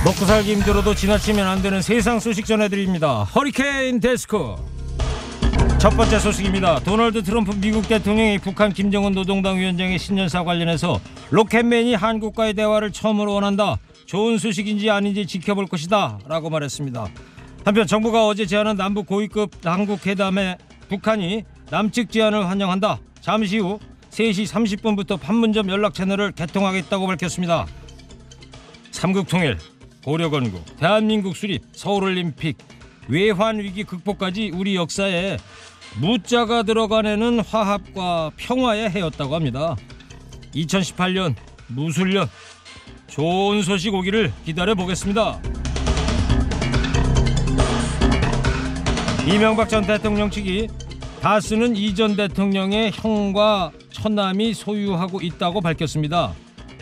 먹고 살기 힘들어도 지나치면 안 되는 세상 소식 전해드립니다. 허리케인 데스크. 첫 번째 소식입니다. 도널드 트럼프 미국 대통령이 북한 김정은 노동당 위원장의 신년사 관련해서 로켓맨이 한국과의 대화를 처음으로 원한다. 좋은 소식인지 아닌지 지켜볼 것이다 라고 말했습니다. 한편 정부가 어제 제안한 남북 고위급 당국회담에 북한이 남측 제안을 환영한다. 잠시 후 3시 30분부터 판문점 연락 채널을 개통하겠다고 밝혔습니다. 삼국통일, 고려건국, 대한민국 수립, 서울올림픽, 외환위기 극복까지 우리 역사에 무자가 들어가내는 화합과 평화의 해였다고 합니다. 2018년 무술년, 좋은 소식 오기를 기다려보겠습니다. 이명박 전 대통령 측이 다스는 이 전 대통령의 형과 처남이 소유하고 있다고 밝혔습니다.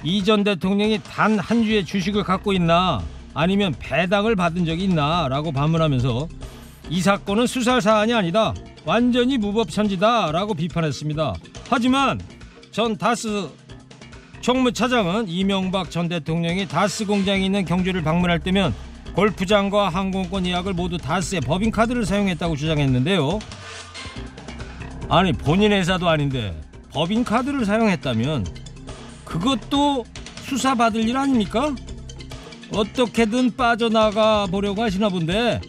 이 전 대통령이 단 한 주의 주식을 갖고 있나 아니면 배당을 받은 적이 있나 라고 반문하면서 이 사건은 수사 사안이 아니다, 완전히 무법천지다 라고 비판했습니다. 하지만 전 다스 총무차장은 이명박 전 대통령이 다스 공장이 있는 경주를 방문할 때면 골프장과 항공권 예약을 모두 다스의 법인카드를 사용했다고 주장했는데요. 아니 본인 회사도 아닌데 법인카드를 사용했다면 그것도 수사받을 일 아닙니까? 어떻게든 빠져나가 보려고 하시나 본데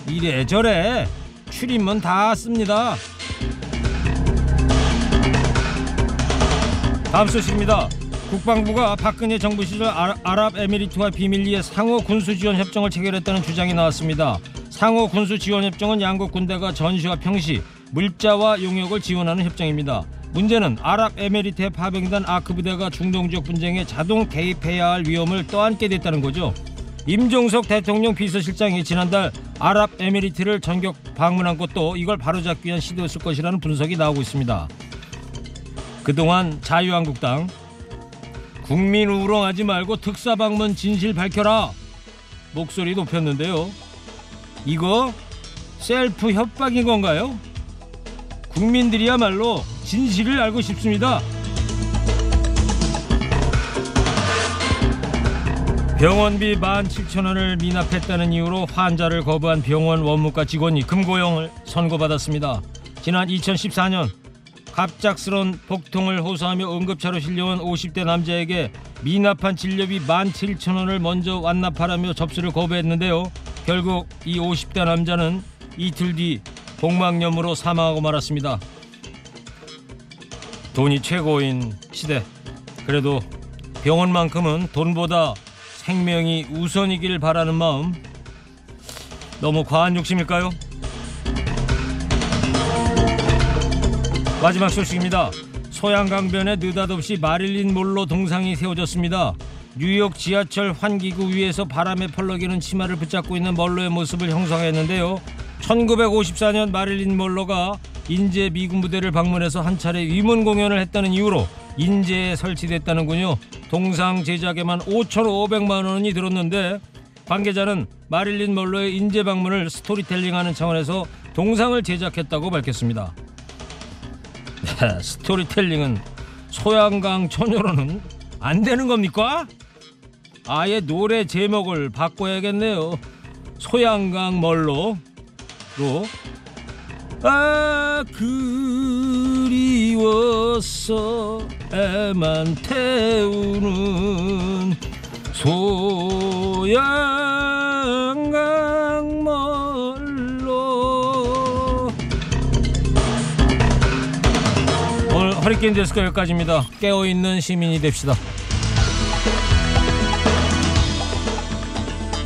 이래저래 출입문 다 씁니다. 다음 소식입니다. 국방부가 박근혜 정부 시절 아랍에미리트와 비밀리에 상호 군수지원 협정을 체결했다는 주장이 나왔습니다. 상호 군수지원 협정은 양국 군대가 전시와 평시, 물자와 용역을 지원하는 협정입니다. 문제는 아랍에미리트에 파병된 아크 부대가 중동 지역 분쟁에 자동 개입해야 할 위험을 떠안게 됐다는 거죠. 임종석 대통령 비서실장이 지난달 아랍에미리트를 전격 방문한 것도 이걸 바로잡기 위한 시도였을 것이라는 분석이 나오고 있습니다. 그동안 자유한국당 국민 우롱하지 말고 특사방문 진실 밝혀라 목소리 높였는데요. 이거 셀프 협박인 건가요? 국민들이야말로 진실을 알고 싶습니다. 병원비 17,000원을 미납했다는 이유로 환자를 거부한 병원 원무과 직원이 금고형을 선고받았습니다. 지난 2014년 갑작스런 복통을 호소하며 응급차로 실려온 50대 남자에게 미납한 진료비 17,000원을 먼저 완납하라며 접수를 거부했는데요. 결국 이 50대 남자는 이틀 뒤 복막염으로 사망하고 말았습니다. 돈이 최고인 시대, 그래도 병원만큼은 돈보다 생명이 우선이길 바라는 마음, 너무 과한 욕심일까요? 마지막 소식입니다. 소양강변에 느닷없이 마릴린 몰로 동상이 세워졌습니다. 뉴욕 지하철 환기구 위에서 바람에 펄럭이는 치마를 붙잡고 있는 멀로의 모습을 형상했는데요. 1954년 마릴린 몰로가 인제 미군 부대를 방문해서 한 차례 위문 공연을 했다는 이유로 인제에 설치됐다는군요. 동상 제작에만 5,500만 원이 들었는데 관계자는 마릴린 몰로의 인제 방문을 스토리텔링하는 차원에서 동상을 제작했다고 밝혔습니다. 네, 스토리텔링은 소양강 처녀로는 안 되는 겁니까? 아예 노래 제목을 바꿔야겠네요. 소양강 멀로로 그리워서 애만 태우는 소양강 멀로. 오늘 허리케인 데스크 여기까지입니다. 깨어있는 시민이 됩시다.